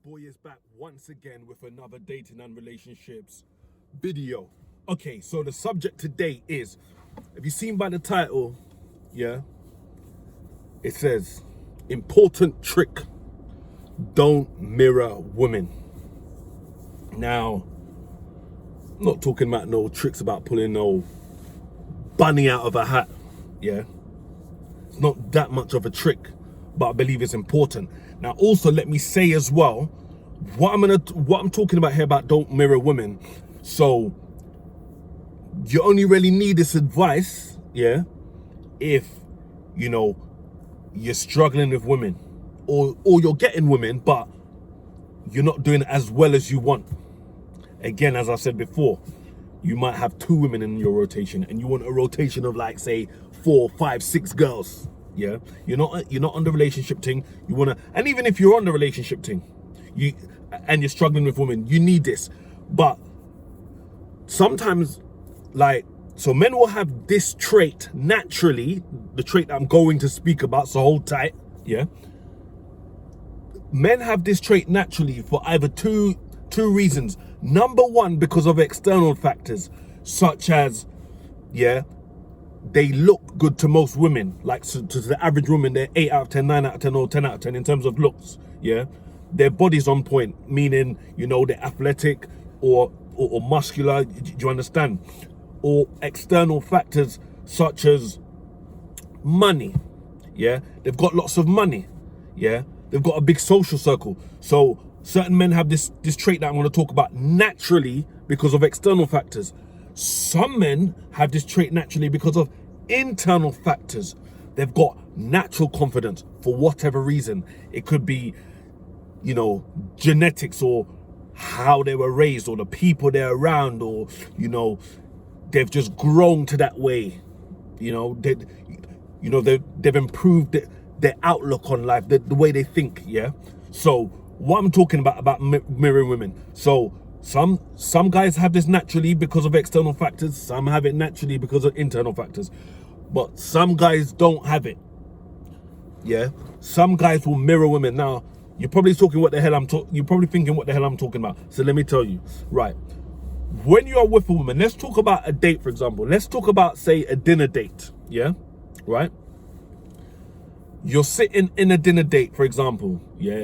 boy is back once again with another dating and relationships video. Okay, so the subject today is, have you seen by the title, yeah, it says, important trick, don't mirror women. Now, I'm not talking about no tricks about pulling no bunny out of a hat, yeah. It's not that much of a trick, but I believe it's important. Now, also let me say as well, what I'm talking about here about don't mirror women. So you only really need this advice, yeah, if you know you're struggling with women, or you're getting women, but you're not doing it as well as you want. Again, as I said before, you might have 2 women in your rotation, and you want a rotation of like, say, 4, 5, 6 girls. Yeah, you're not on the relationship thing. You wanna, and even if you're on the relationship thing, and you're struggling with women, you need this. But sometimes, like, so men will have this trait naturally, the trait that I'm going to speak about. So hold tight. Yeah, men have this trait naturally for either two reasons. Number one, because of external factors, such as, yeah, they look good to most women. Like, so to the average woman, they're 8 out of 10, 9 out of 10, or 10 out of 10 in terms of looks. Yeah, their body's on point, meaning, you know, they're athletic or muscular. Do you understand? Or external factors such as money. Yeah, they've got lots of money. Yeah, they've got a big social circle. So certain men have this trait that I'm going to talk about naturally because of external factors. Some men have this trait naturally because of internal factors. They've got natural confidence for whatever reason. It could be, you know, genetics, or how they were raised, or the people they're around, or, you know, they've just grown to that way. You know, they've improved their outlook on life, the way they think. Yeah. So what I'm talking about mirroring women. So some guys have this naturally because of external factors. Some have it naturally because of internal factors. But some guys don't have it. Yeah. Some guys will mirror women. Now, you're probably thinking what the hell I'm talking about. So let me tell you. Right. When you are with a woman, let's talk about a date, for example. Let's talk about, say, a dinner date. Yeah. Right. You're sitting in a dinner date, for example. Yeah.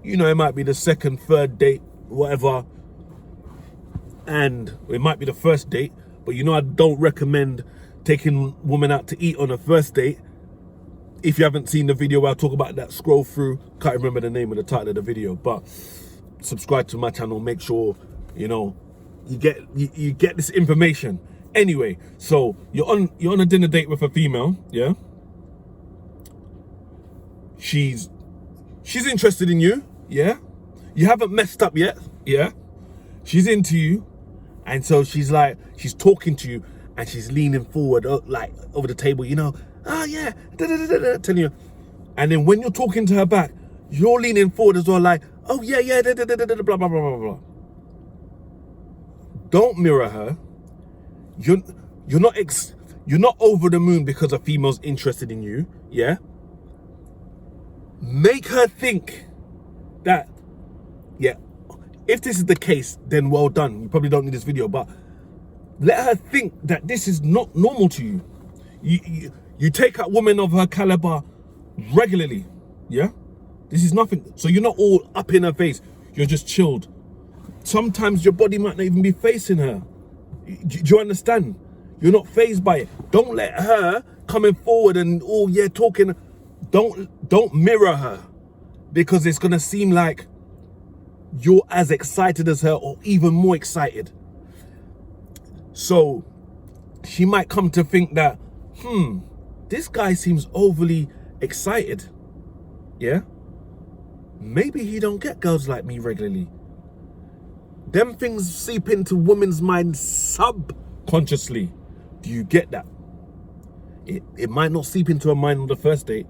You know, it might be the second, third date, whatever. And it might be the first date, but you know, I don't recommend taking women out to eat on a first date. If you haven't seen the video where I talk about that, scroll through. Can't remember the name of the title of the video, but subscribe to my channel. Make sure, you know, you get this information. Anyway, so you're on a dinner date with a female, yeah? She's interested in you, yeah? You haven't messed up yet, yeah? She's into you, and so she's talking to you, and she's leaning forward, like over the table, you know, oh yeah, telling you. And then when you're talking to her back, you're leaning forward as well, like, oh yeah, blah, blah, blah, blah, blah. Don't mirror her. You're not over the moon because a female's interested in you, yeah? Make her think that, yeah, if this is the case, then well done. You probably don't need this video, but let her think that this is not normal to you. You take out women of her caliber regularly, yeah? This is nothing. So you're not all up in her face. You're just chilled. Sometimes your body might not even be facing her. Do you understand? You're not fazed by it. Don't let her coming forward and, oh yeah, talking. Don't mirror her, because it's gonna seem like you're as excited as her, or even more excited. So she might come to think that, this guy seems overly excited. Yeah? Maybe he don't get girls like me regularly. Them things seep into women's minds subconsciously. Do you get that? It might not seep into her mind on the first date,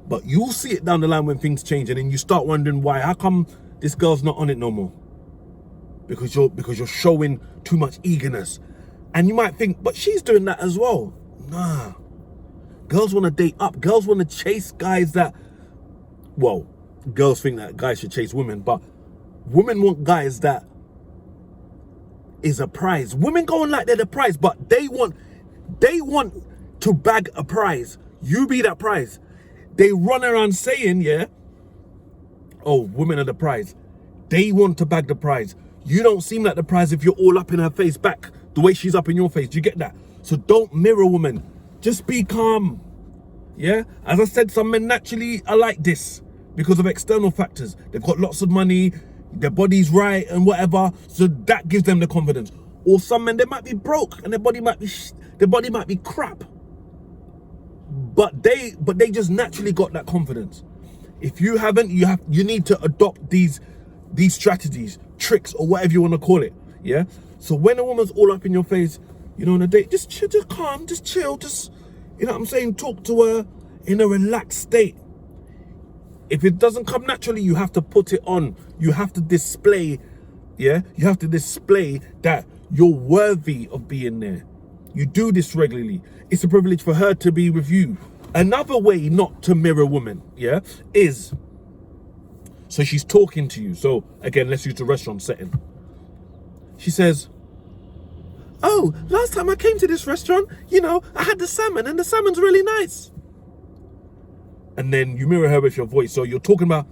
but you'll see it down the line when things change, and then you start wondering why. How come this girl's not on it no more? Because you're showing too much eagerness. And you might think, but she's doing that as well. Nah. Girls want to date up. Girls want to chase guys that, well, girls think that guys should chase women, but Women want guys that is a prize. Women going like they're the prize, but they want to bag a prize. You be that prize. They run around saying, yeah, oh, women are the prize. They want to bag the prize. You don't seem like the prize if you're all up in her face back, the way she's up in your face. Do you get that? So don't mirror women. Just be calm. Yeah? As I said, some men naturally are like this because of external factors. They've got lots of money, their body's right and whatever, so that gives them the confidence. Or some men, they might be broke and their body might be crap. But they just naturally got that confidence. If you haven't, you need to adopt these strategies, tricks, or whatever you want to call it. Yeah. So when a woman's all up in your face, you know, on a date, just chill, just calm, just chill, just, you know what I'm saying, talk to her in a relaxed state. If it doesn't come naturally, you have to put it on. You have to display, yeah? You have to display that you're worthy of being there. You do this regularly. It's a privilege for her to be with you. Another way not to mirror women, yeah, is, so she's talking to you. So again, let's use the restaurant setting. She says, oh, last time I came to this restaurant, you know, I had the salmon and the salmon's really nice. And then you mirror her with your voice. So you're talking about,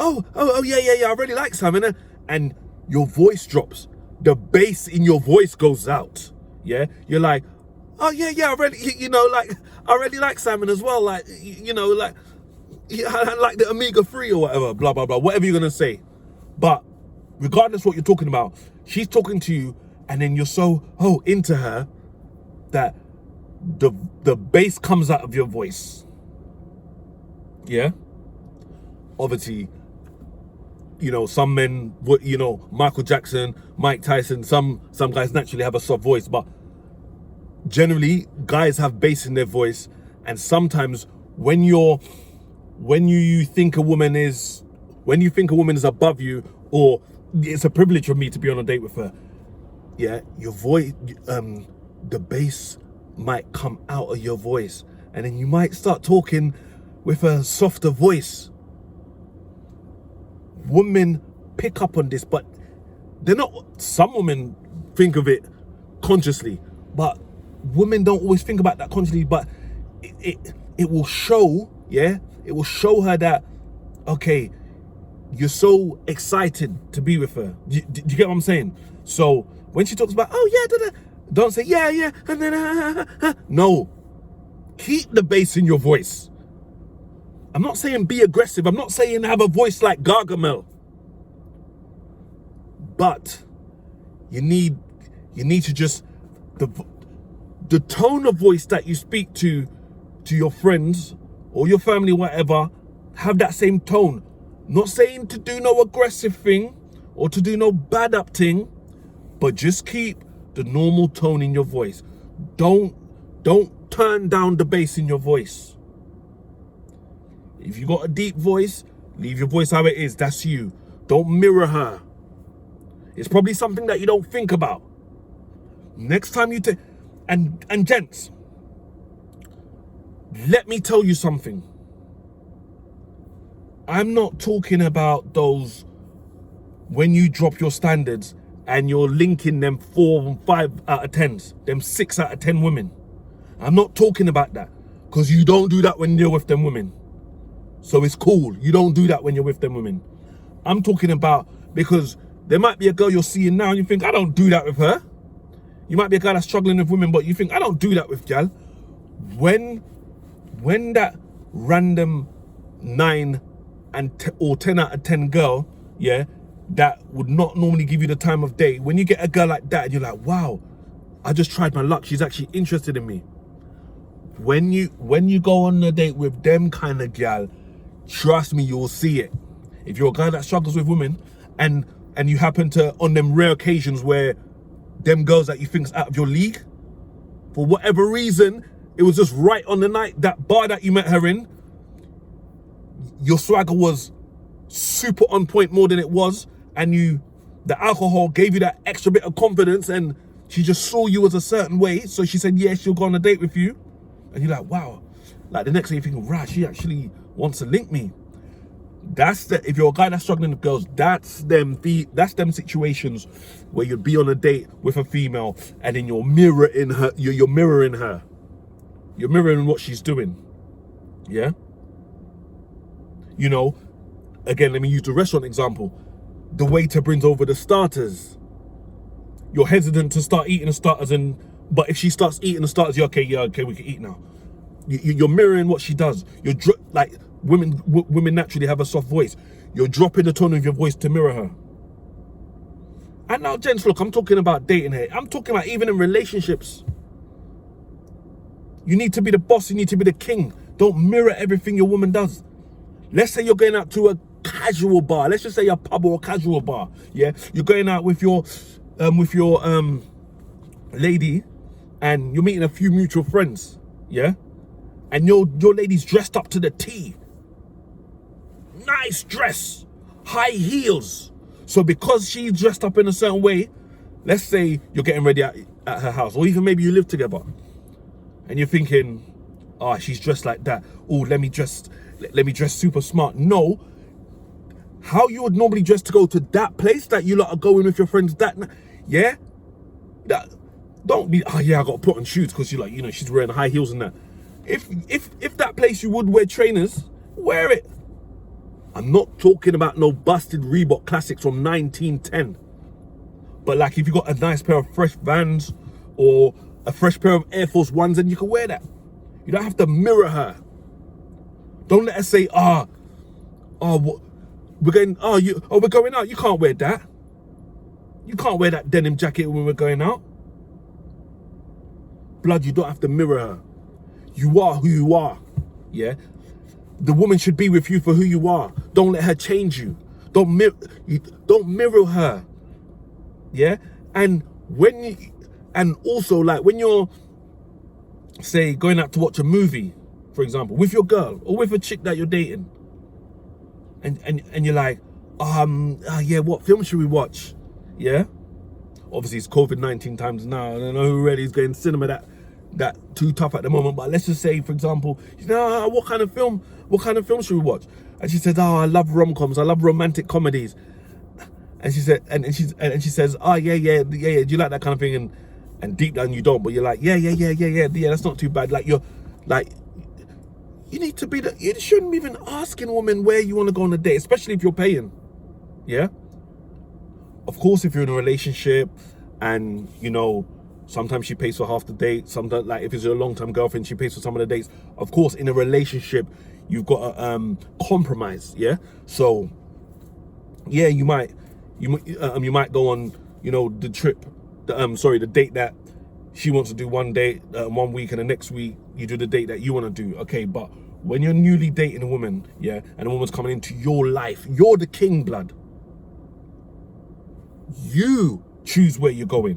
oh, yeah, I really like salmon. And your voice drops. The bass in your voice goes out. Yeah. You're like, oh yeah, I really, you know, like, I really like salmon as well. Like, you know, like, I like the omega-3 or whatever, blah, blah, blah, whatever you're going to say. But regardless what you're talking about, she's talking to you and then you're so, into her that the bass comes out of your voice. Yeah. Obviously, you know, some men, you know, Michael Jackson, Mike Tyson, some guys naturally have a soft voice, but generally guys have bass in their voice. And sometimes when you think a woman is above you, or it's a privilege for me to be on a date with her, yeah, your voice, the bass might come out of your voice, and then you might start talking with a softer voice. Women pick up on this, but they're not, some women think of it consciously, but women don't always think about that consciously, but it will show, yeah? It will show her that, okay, you're so excited to be with her. Do you get what I'm saying? So when she talks about, oh yeah, don't say yeah, and then no. Keep the bass in your voice. I'm not saying be aggressive. I'm not saying have a voice like Gargamel. But you need to just, the tone of voice that you speak to your friends or your family, whatever, have that same tone. Not saying to do no aggressive thing or to do no bad up thing, but just keep the normal tone in your voice. Don't turn down the bass in your voice. If you got a deep voice, leave your voice how it is. That's you. Don't mirror her. It's probably something that you don't think about. Next time you and gents, let me tell you something. I'm not talking about those when you drop your standards and you're linking them 4 and 5 out of 10s, them 6 out of 10 women. I'm not talking about that, because you don't do that when you're with them women. So it's cool. You don't do that when you're with them women. I'm talking about, because there might be a girl you're seeing now and you think, I don't do that with her. You might be a guy that's struggling with women, but you think, I don't do that with gal. When that random 9 or 10 out of 10 girl, yeah, that would not normally give you the time of day, when you get a girl like that and you're like, wow, I just tried my luck, she's actually interested in me. When you go on a date with them kind of gal, trust me, you'll see it. If you're a guy that struggles with women and you happen to, on them rare occasions where them girls that you think's out of your league, for whatever reason, it was just right on the night, that bar that you met her in, your swagger was super on point more than it was, and the alcohol gave you that extra bit of confidence, and she just saw you as a certain way, so she said, yeah, she'll go on a date with you. And you're like, wow. Like the next day you're thinking, right, she actually wants to link me. If you're a guy that's struggling with girls, that's them situations where you'd be on a date with a female and then you're mirroring her. You're mirroring her. You're mirroring what she's doing. Yeah. You know, again, let me use the restaurant example. The waiter brings over the starters. You're hesitant to start eating the starters, but if she starts eating the starters, you're okay. Yeah, okay, we can eat now. You're mirroring what she does. Like women naturally have a soft voice. You're dropping the tone of your voice to mirror her. And now, gents, look, I'm talking about dating here. I'm talking about even in relationships. You need to be the boss. You need to be the king. Don't mirror everything your woman does. Let's say you're going out to a casual bar. Let's just say a pub or a casual bar. Yeah, you're going out with your lady, and you're meeting a few mutual friends. Yeah, and your lady's dressed up to the T. Nice dress, high heels. So because she's dressed up in a certain way, let's say you're getting ready at her house, or even maybe you live together, and you're thinking, oh, she's dressed like that. Oh, let me dress super smart. No, how you would normally dress to go to that place that you lot are going with your friends yeah? Don't be, oh yeah, I got to put on shoes because you're like, you know, she's wearing high heels and that. If that place you would wear trainers, wear it. I'm not talking about no busted Reebok classics from 1910. But like if you got a nice pair of fresh Vans or a fresh pair of Air Force Ones, then you can wear that. You don't have to mirror her. Don't let her say, we're going out. You can't wear that. You can't wear that denim jacket when we're going out. Blood, you don't have to mirror her. You are who you are. Yeah. The woman should be with you for who you are. Don't let her change you. Don't mirror her. Yeah. And also like when you're, say, going out to watch a movie, for example, with your girl or with a chick that you're dating, and you're like, yeah, what film should we watch? Yeah. Obviously it's COVID-19 times now. I don't know who really is going cinema that too tough at the moment, but let's just say, for example, you know, what kind of film should we watch? And she says, I love rom-coms, I love romantic comedies. And she said, and she says, yeah, do you like that kind of thing? And deep down you don't, but you're like, yeah, that's not too bad. Like you're like, you need to be you shouldn't be even asking a woman where you want to go on a date, especially if you're paying. Yeah. Of course, if you're in a relationship and, you know, sometimes she pays for half the date. Sometimes, like if it's a long-term girlfriend, she pays for some of the dates. Of course, in a relationship, you've got to compromise. Yeah. So, yeah, you might go on, you know, the date that she wants to do one week, and the next week you do the date that you want to do. Okay, but when you're newly dating a woman, yeah, and a woman's coming into your life, you're the king, blood. You choose where you're going.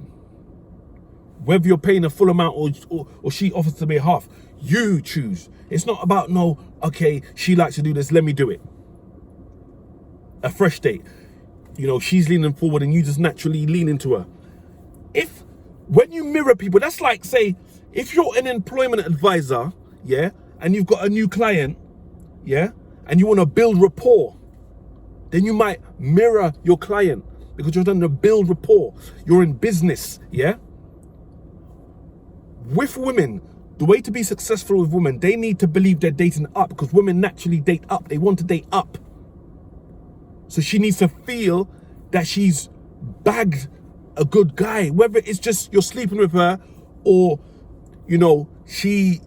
Whether you're paying a full amount or she offers to pay half, you choose. It's not about, no, okay, she likes to do this, let me do it. A fresh date. You know, she's leaning forward and you just naturally lean into her. When you mirror people, that's like, say, if you're an employment advisor, yeah, and you've got a new client, yeah, and you want to build rapport, then you might mirror your client because you're trying to build rapport. You're in business, yeah? With women, the way to be successful with women, they need to believe they're dating up because women naturally date up. They want to date up. So she needs to feel that she's bagged a good guy, whether it's just you're sleeping with her or, you know, she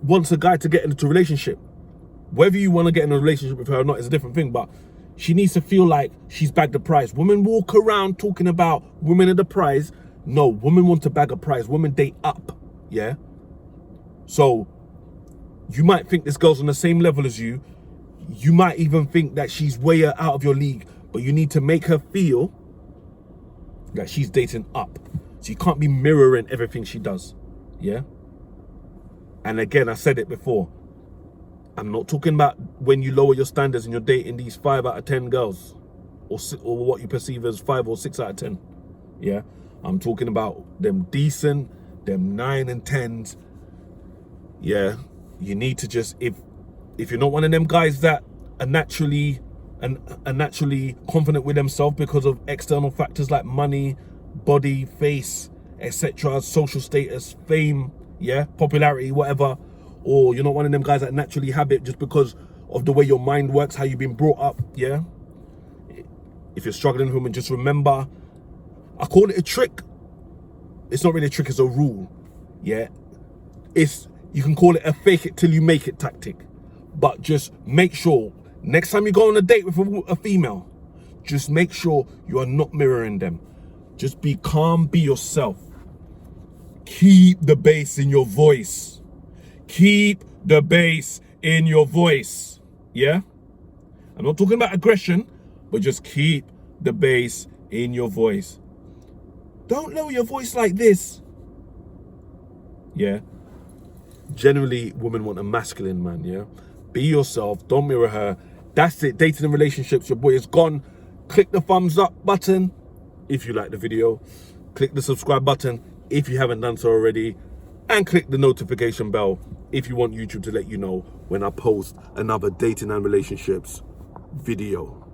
wants a guy to get into a relationship. Whether you want to get in a relationship with her or not is a different thing, but she needs to feel like she's bagged the prize. Women walk around talking about women are the prize. No, women want to bag a prize. Women date up, yeah? So you might think this girl's on the same level as you. You might even think that she's way out of your league, but you need to make her feel that she's dating up. So you can't be mirroring everything she does, yeah? And again, I said it before, I'm not talking about when you lower your standards and you're dating these 5 out of 10 girls or what you perceive as 5 or 6 out of 10, yeah? I'm talking about them decent, them 9 and 10s, yeah? You need to just, if you're not one of them guys that are naturally and are naturally confident with themselves because of external factors like money, body, face, etc., social status, fame, yeah, popularity, whatever. Or you're not one of them guys that naturally have it just because of the way your mind works, how you've been brought up, yeah. If you're struggling with women, just remember, I call it a trick. It's not really a trick, it's a rule, yeah. You can call it a fake it till you make it tactic, but just make sure next time you go on a date with a female, just make sure you are not mirroring them. Just be calm, be yourself. Keep the bass in your voice. Keep the bass in your voice, yeah? I'm not talking about aggression, but just keep the bass in your voice. Don't lower your voice like this. Yeah. Generally, women want a masculine man, yeah? Be yourself, don't mirror her. That's it. Dating and relationships, your boy is gone. Click the thumbs up button if you like the video. Click the subscribe button if you haven't done so already. And click the notification bell if you want YouTube to let you know when I post another dating and relationships video.